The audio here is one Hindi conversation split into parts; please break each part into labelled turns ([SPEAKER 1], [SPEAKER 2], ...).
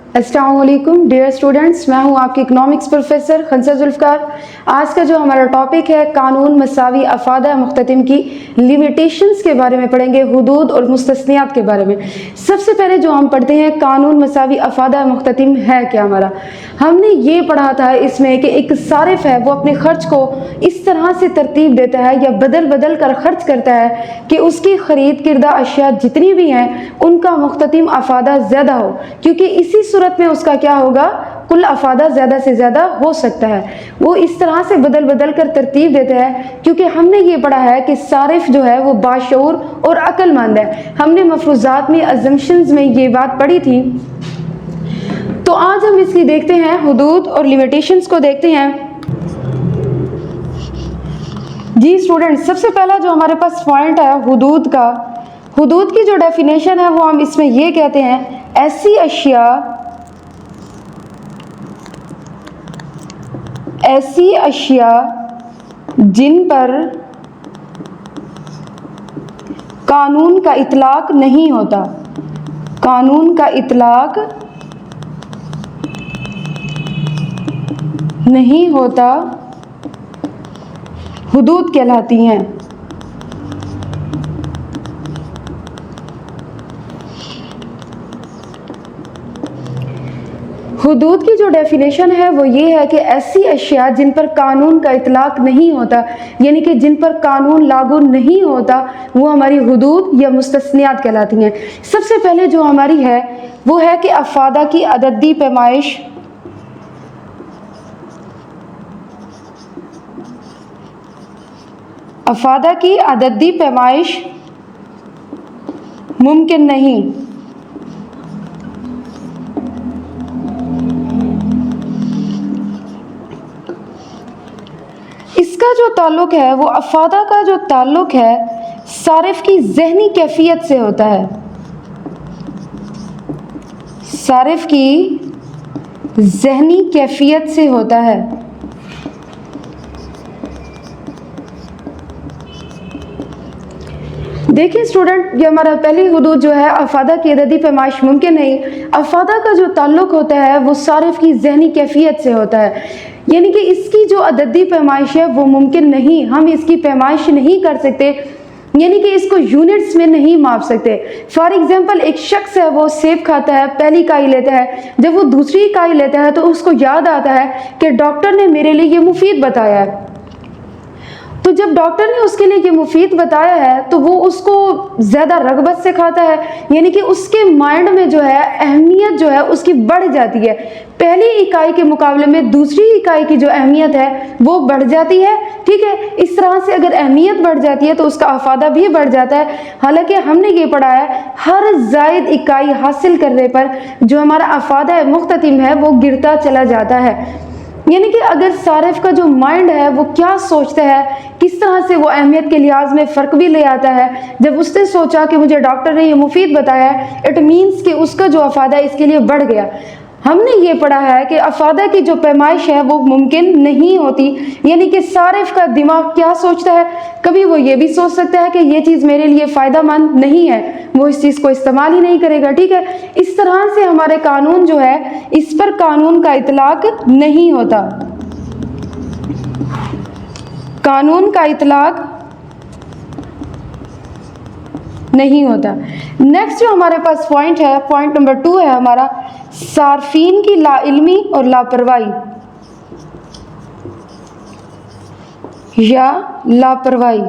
[SPEAKER 1] अस्सलाम वालेकुम डियर स्टूडेंट्स, मैं हूं आपकी इकोनॉमिक्स प्रोफेसर खंसा जुल्फ़कार। आज का जो हमारा टॉपिक है कानून मसावी अफ़ादा मुख्ततिम की लिमिटेशंस के बारे में पढ़ेंगे, हुदूद और मुस्तस्नियात के बारे में। सबसे पहले जो हम पढ़ते हैं कानून मसावी अफ़ादा मुख्ततिम है क्या हमारा। हमने ये पढ़ा था इसमें कि एक सारिफ है वो अपने खर्च को इस तरह से तरतीब देता है या बदल बदल कर खर्च करता है कि उसकी ख़रीद किरदा अशिया जितनी भी हैं उनका मुख्ततिम अफ़ादा ज़्यादा हो, क्योंकि इसी सूरत में उसका क्या होगा, कुल अफ़ादा ज़्यादा से ज़्यादा हो सकता है। वो इस तरह से बदल बदल कर तरतीब देता है क्योंकि हमने ये पढ़ा है कि सारिफ जो है वो बाशऊर और अक्लमंद है। हमने मफरूज़ात में अज़म्पशंस में ये बात पढ़ी थी। तो आज हम इसकी देखते हैं, हुदूद और लिमिटेशंस को देखते हैं। जी स्टूडेंट, सबसे पहला जो हमारे पास पॉइंट है हुदूद का, हुदूद की जो डेफिनेशन है वो हम इसमें ये कहते हैं ऐसी अशिया जिन पर कानून का इतलाक नहीं होता, कानून का इतलाक नहीं होता, हुदूद कहलाती हैं। हुदूद की जो डेफिनेशन है वो ये है कि ऐसी अशिया जिन पर कानून का इतलाक नहीं होता, यानी कि जिन पर कानून लागू नहीं होता, वो हमारी हुदूद या मुस्तस्नियात कहलाती हैं। सबसे पहले जो हमारी है वो है कि अफ़ादा की अददी पैमाइश, अफ़ादा की अददी पैमाइश मुमकिन नहीं। इसका जो ताल्लुक है वो अफ़ादा का जो ताल्लुक है सारिफ की ज़हनी कैफियत से होता है, सारिफ की ज़हनी कैफियत से होता है। देखिए स्टूडेंट, ये हमारा पहली हुदूद जो है अफ़ादा की अददी पैमाइश मुमकिन नहीं। अफ़ादा का जो ताल्लुक होता है वो सारिफ की ज़हनी कैफियत से होता है, यानी कि इसकी जो अददी पैमाइश है वो मुमकिन नहीं, हम इसकी पैमाइश नहीं कर सकते, यानी कि इसको यूनिट्स में नहीं माप सकते। फॉर एग्जांपल, एक शख्स है वो सेब खाता है, पहली इकाई लेता है, जब वो दूसरी इकाई लेता है तो उसको याद आता है कि डॉक्टर ने मेरे लिए ये मुफीद बताया है। तो जब डॉक्टर ने उसके लिए ये मुफीद बताया है तो वो उसको ज़्यादा रग़बत से खाता है, यानी कि उसके माइंड में जो है अहमियत जो है उसकी बढ़ जाती है। पहली इकाई के मुकाबले में दूसरी इकाई की जो अहमियत है वो बढ़ जाती है। ठीक है, इस तरह से अगर अहमियत बढ़ जाती है तो उसका अफ़ादा भी बढ़ जाता है। हालांकि हमने ये पढ़ा है हर ज़ायद इकाई हासिल करने पर जो हमारा अफ़ादा मुख्ततिम है वो गिरता चला जाता है, यानी कि अगर सारिफ का जो माइंड है वो क्या सोचता है, किस तरह से वो अहमियत के लिहाज में फ़र्क भी ले आता है। जब उसने सोचा कि मुझे डॉक्टर ने ये मुफीद बताया है, इट मीन्स कि उसका जो अफ़ादा इसके लिए बढ़ गया। हमने ये पढ़ा है कि अफ़ादा की जो पैमाइश है वो मुमकिन नहीं होती, यानी कि सारिफ का दिमाग क्या सोचता है, कभी वो ये भी सोच सकता है कि ये चीज़ मेरे लिए फ़ायदेमंद नहीं है, वो इस चीज़ को इस्तेमाल ही नहीं करेगा। ठीक है, इस तरह से हमारे कानून जो है इस पर कानून का इतलाक नहीं होता, कानून का इतलाक नहीं होता। नेक्स्ट जो हमारे पास पॉइंट है, पॉइंट नंबर 2 है हमारा सार्फिन की लाइल्मी और लापरवाही या लापरवाही।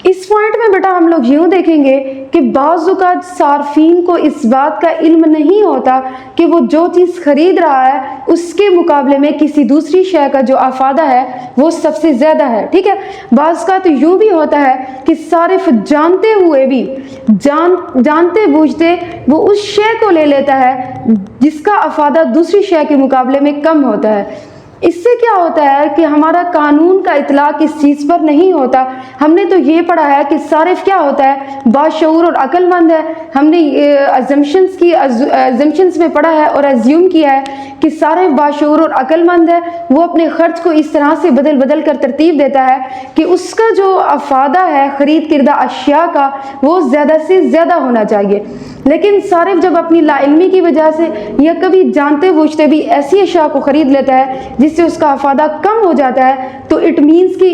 [SPEAKER 1] इस पॉइंट में बेटा हम लोग यूं देखेंगे कि बाज़ औक़ात सार्फिन को इस बात का इल्म नहीं होता कि वो जो चीज़ खरीद रहा है उसके मुकाबले में किसी दूसरी शय का जो अफ़ादा है वो सबसे ज़्यादा है। ठीक है, बाज़ औक़ात यूं भी होता है कि सारिफ जानते हुए भी जानते बूझते वो उस शय को ले लेता है जिसका अफ़ादा दूसरी शय के मुकाबले में कम होता है। इससे क्या होता है कि हमारा कानून का इतलाक इस चीज़ पर नहीं होता। हमने तो ये पढ़ा है कि सारिफ क्या होता है, बाशऊर और अक्लमंद है। हमने अजम्पशंस में पढ़ा है और एज्यूम किया है कि सारिफ बाशऊर और अक्लमंद है। वो अपने खर्च को इस तरह से बदल बदल कर तरतीब देता है कि उसका जो अफादा है खरीद किरदा अशिया का वो ज़्यादा से ज़्यादा होना चाहिए। लेकिन सारिफ जब अपनी लाइल्मी की वजह से या कभी जानते बूझते भी ऐसी अशिया को ख़रीद लेता है जिससे उसका अफादा कम हो जाता है, तो इट मीन्स कि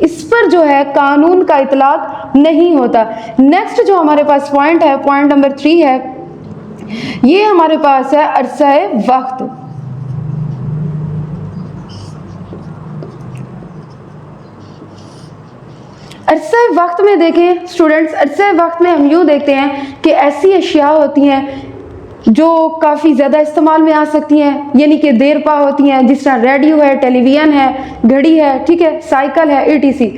[SPEAKER 1] इस पर जो है कानून का इतलाक नहीं होता। नेक्स्ट जो हमारे पास पॉइंट है, पॉइंट नंबर 3 है, ये हमारे पास है अरसा-ए वक्त। अरसा वक्त में देखें स्टूडेंट्स, अरसा वक्त में हम यूँ देखते हैं कि ऐसी अशिया होती हैं जो काफ़ी ज़्यादा इस्तेमाल में आ सकती हैं, यानी कि देर पा होती हैं, जिस तरह रेडियो है, टेलीविज़न है, घड़ी है, ठीक है, साइकिल है, ETC।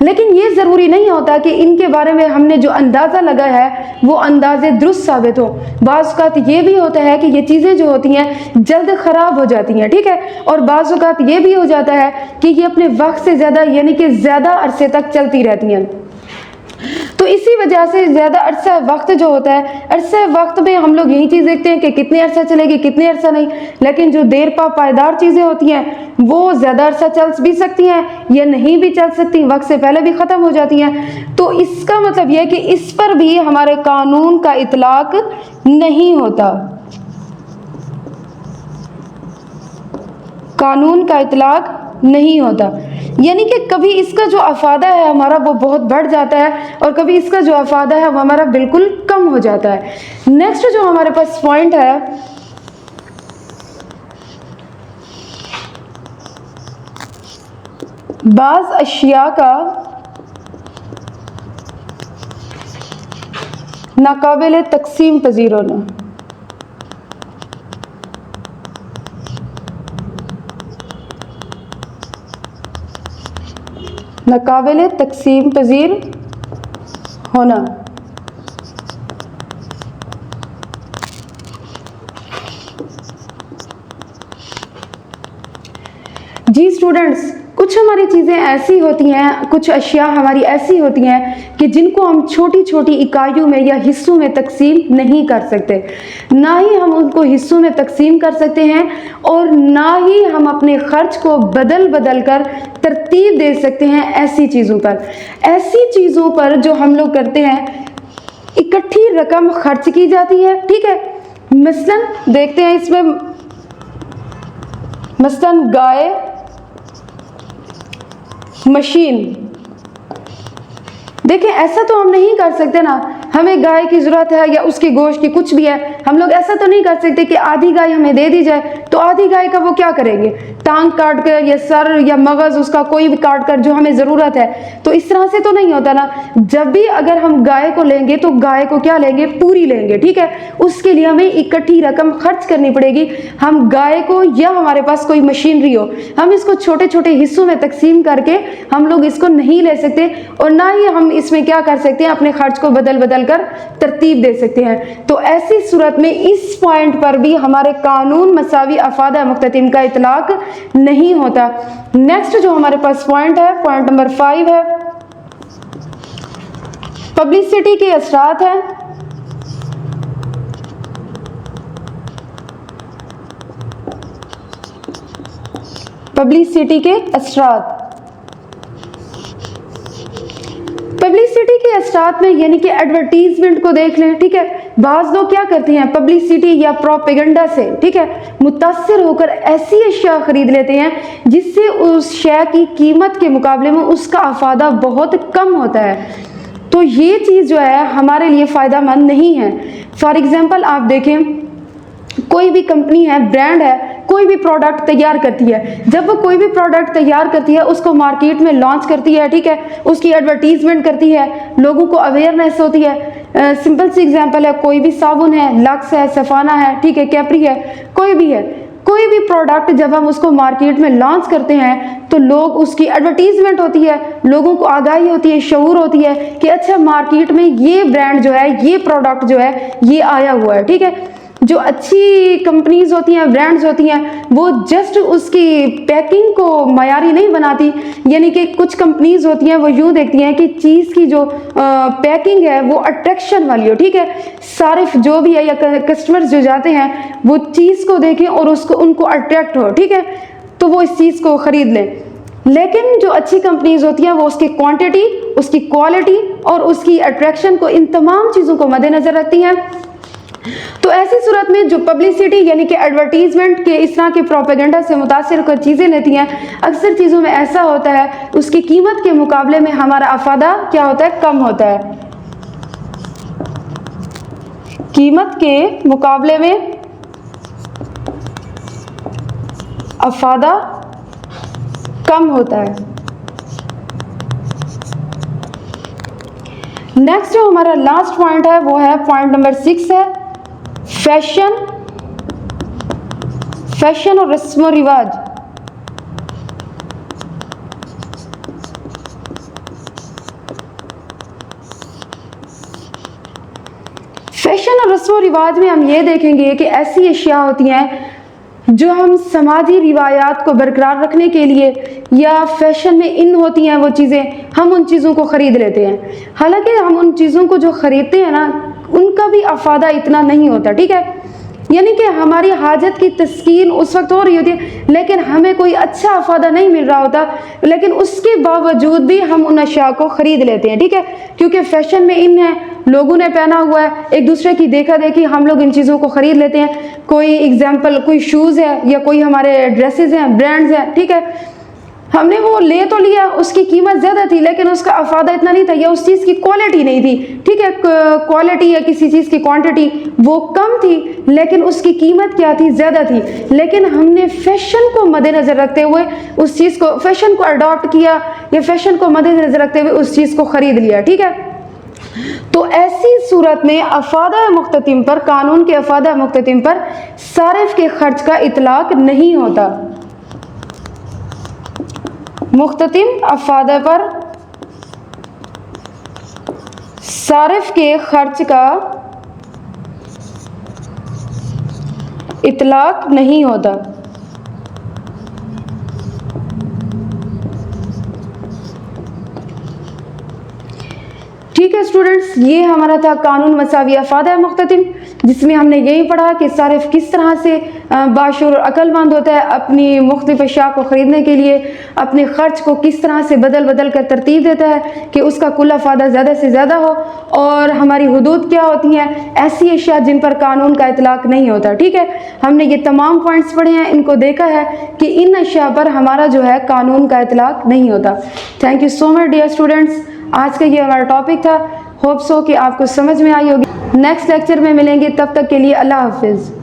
[SPEAKER 1] लेकिन ये ज़रूरी नहीं होता कि इनके बारे में हमने जो अंदाज़ा लगाया है वो अंदाज़े दुरुस्त साबित हो। बाज़ औक़ात ये भी होता है कि ये चीज़ें जो होती हैं जल्द ख़राब हो जाती हैं, ठीक है, और बाज़ औक़ात ये भी हो जाता है कि ये अपने वक्त से ज़्यादा यानी कि ज़्यादा अरसे तक चलती रहती हैं। तो इसी वजह से ज़्यादा अरसा वक्त जो होता है, अरसा वक्त में हम लोग यही चीज़ देखते हैं कि कितने अरसा चलेगी, कितने अरसा नहीं। लेकिन जो देर पा पायदार चीज़ें होती हैं वो ज़्यादा अरसा चल भी सकती हैं या नहीं भी चल सकती, वक्त से पहले भी ख़त्म हो जाती हैं। तो इसका मतलब यह है कि इस पर भी हमारे कानून का इतलाक नहीं होता, कानून का इतलाक नहीं होता। यानी कि कभी इसका जो अफादा है हमारा वो बहुत बढ़ जाता है और कभी इसका जो अफादा है वो हमारा बिल्कुल कम हो जाता है। नेक्स्ट जो हमारे पास पॉइंट है, बाज़ अशिया का नाकाबिल तकसीम पजीर होना। नाकाबिल तकसीम पजीर होना। जी स्टूडेंट्स, कुछ हमारी चीज़ें ऐसी होती हैं, कुछ अशिया हमारी ऐसी होती हैं कि जिनको हम छोटी छोटी इकाइयों में या हिस्सों में तकसीम नहीं कर सकते। ना ही हम उनको हिस्सों में तकसीम कर सकते हैं और ना ही हम अपने खर्च को बदल बदल कर तरतीब दे सकते हैं ऐसी चीज़ों पर। ऐसी चीज़ों पर जो हम लोग करते हैं, इकट्ठी रकम खर्च की जाती है, ठीक है। मसलन देखते हैं इसमें, मसलन गाय, मशीन। देखें ऐसा तो हम नहीं कर सकते ना, हमें गाय की ज़रूरत है या उसके गोश्त की कुछ भी है, हम लोग ऐसा तो नहीं कर सकते कि आधी गाय हमें दे दी जाए तो आधी गाय का वो क्या करेंगे, टांग काट कर या सर या मगज़ उसका कोई भी काट कर जो हमें ज़रूरत है। तो इस तरह से तो नहीं होता ना। जब भी अगर हम गाय को लेंगे तो गाय को क्या लेंगे, पूरी लेंगे, ठीक है। उसके लिए हमें इकट्ठी रकम खर्च करनी पड़ेगी। हम गाय को या हमारे पास कोई मशीनरी हो, हम इसको छोटे छोटे हिस्सों में तकसीम करके हम लोग इसको नहीं ले सकते और ना ही हम इसमें क्या कर सकते हैं, अपने खर्च को बदल बदल कर तरतीब दे सकते हैं। तो ऐसी सूरत में इस पॉइंट पर भी हमारे कानून मसावी अफादा मुख्ततिम का इतलाक नहीं होता। नेक्स्ट जो हमारे पास पॉइंट है, पॉइंट नंबर 5 है, पब्लिसिटी के असरात है। पब्लिसिटी के असरात, पब्लिसिटी के असरात में यानी कि एडवर्टीजमेंट को देख लें, ठीक है। बाज़ लोग क्या करते हैं, पब्लिसिटी या प्रोपेगेंडा से, ठीक है, मुतासिर होकर ऐसी अशिया खरीद लेते हैं जिससे उस शय की कीमत के मुकाबले में उसका अफादा बहुत कम होता है। तो ये चीज़ जो है हमारे लिए फ़ायदा मंद नहीं है। फॉर एग्ज़ाम्पल आप देखें, कोई भी कंपनी है, ब्रांड है, कोई भी प्रोडक्ट तैयार करती है। जब वो कोई भी प्रोडक्ट तैयार करती है उसको मार्केट में लॉन्च करती है, ठीक है, उसकी एडवर्टीजमेंट करती है, लोगों को अवेयरनेस होती है। सिंपल सी एग्जांपल है, कोई भी साबुन है, लक्स है, सफाना है, ठीक है, कैप्री है, कोई भी है, कोई भी प्रोडक्ट जब हम उसको मार्केट में लॉन्च करते हैं तो लोग उसकी एडवर्टीजमेंट होती है, लोगों को आगाही होती है, शऊर होती है कि अच्छा मार्केट में ये ब्रांड जो है, ये प्रोडक्ट जो है ये आया हुआ है, ठीक है। जो अच्छी कंपनीज होती हैं, ब्रांड्स होती हैं, वो जस्ट उसकी पैकिंग को मयारी नहीं बनाती। यानी कि कुछ कंपनीज होती हैं वो यूँ देखती हैं कि चीज़ की जो पैकिंग है वो अट्रैक्शन वाली हो, ठीक है। सारिफ जो भी है या कस्टमर्स जो जाते हैं वो चीज़ को देखें और उसको उनको अट्रैक्ट हो, ठीक है, तो वो इस चीज़ को ख़रीद लें। लेकिन जो अच्छी कंपनीज होती हैं वो उसकी क्वांटिटी, उसकी क्वालिटी और उसकी अट्रैक्शन को, इन तमाम चीज़ों को मद्देनज़र रखती हैं। तो ऐसी सूरत में जो पब्लिसिटी यानी कि एडवर्टीजमेंट के इस तरह के प्रोपेगेंडा से मुतासिर होकर चीज़ें लेती हैं, अक्सर चीज़ों में ऐसा होता है उसकी कीमत के मुकाबले में हमारा अफादा क्या होता है, कम होता है। कीमत के मुकाबले में अफादा कम होता है। नेक्स्ट जो हमारा लास्ट पॉइंट है वो है पॉइंट नंबर 6 है फैशन और रस्म और रिवाज। फैशन और रस्म और रिवाज में हम ये देखेंगे कि ऐसी अशिया होती हैं जो हम समाजी रिवायात को बरकरार रखने के लिए या फैशन में इन होती हैं वो चीज़ें, हम उन चीज़ों को ख़रीद लेते हैं। हालांकि हम उन चीज़ों को जो ख़रीदते हैं ना, उनका भी अफादा इतना नहीं होता, ठीक है। यानी कि हमारी हाजत की तस्कीन उस वक्त हो रही होती है लेकिन हमें कोई अच्छा अफादा नहीं मिल रहा होता, लेकिन उसके बावजूद भी हम उन अशिया को ख़रीद लेते हैं, ठीक है, क्योंकि फैशन में इन है, लोगों ने पहना हुआ है, एक दूसरे की देखा देखी हम लोग इन चीज़ों को ख़रीद लेते हैं। कोई एग्जाम्पल, कोई शूज़ है या कोई हमारे ड्रेसेस हैं, ब्रांड्स हैं, ठीक है, हमने वो ले तो लिया, उसकी कीमत ज़्यादा थी लेकिन उसका अफादा इतना नहीं था या उस चीज़ की क्वालिटी नहीं थी, ठीक है, क्वालिटी या किसी चीज़ की क्वांटिटी वो कम थी लेकिन उसकी कीमत क्या थी, ज़्यादा थी। लेकिन हमने फैशन को मद्देनज़र रखते हुए उस चीज़ को, फैशन को अडॉप्ट किया या फैशन को मद्देनज़र रखते हुए उस चीज़ को ख़रीद लिया, ठीक है। तो ऐसी सूरत में अफादा मुख्ततिम पर, कानून के अफादा मुख्ततिम पर सारिफ के खर्च का इतलाक नहीं होता। मुख्ततिम अफादा पर सारिफ के खर्च का इतलाक नहीं होता। ठीक है स्टूडेंट्स, ये हमारा था कानून मसावी अफादा मुख्ततिम, जिसमें हमने यही पढ़ा कि सारिफ किस तरह से बाशूर अक्लमंद होता है, अपनी मुख्तलिफ अशिया को ख़रीदने के लिए अपने ख़र्च को किस तरह से बदल बदल कर तरतीब देता है कि उसका कुल अफादा ज़्यादा से ज़्यादा हो, और हमारी हुदूद क्या होती हैं, ऐसी अशिया जिन पर कानून का इतलाक नहीं होता। ठीक है, हमने ये तमाम पॉइंट्स पढ़े हैं, इनको देखा है कि इन अशिया पर हमारा जो है कानून का इतलाक नहीं होता। Thank you so much dear students, आज का ये हमारा टॉपिक था। होप सो कि आपको समझ में आई होगी। नेक्स्ट लेक्चर में मिलेंगे, तब तक के लिए अल्लाह हाफिज़।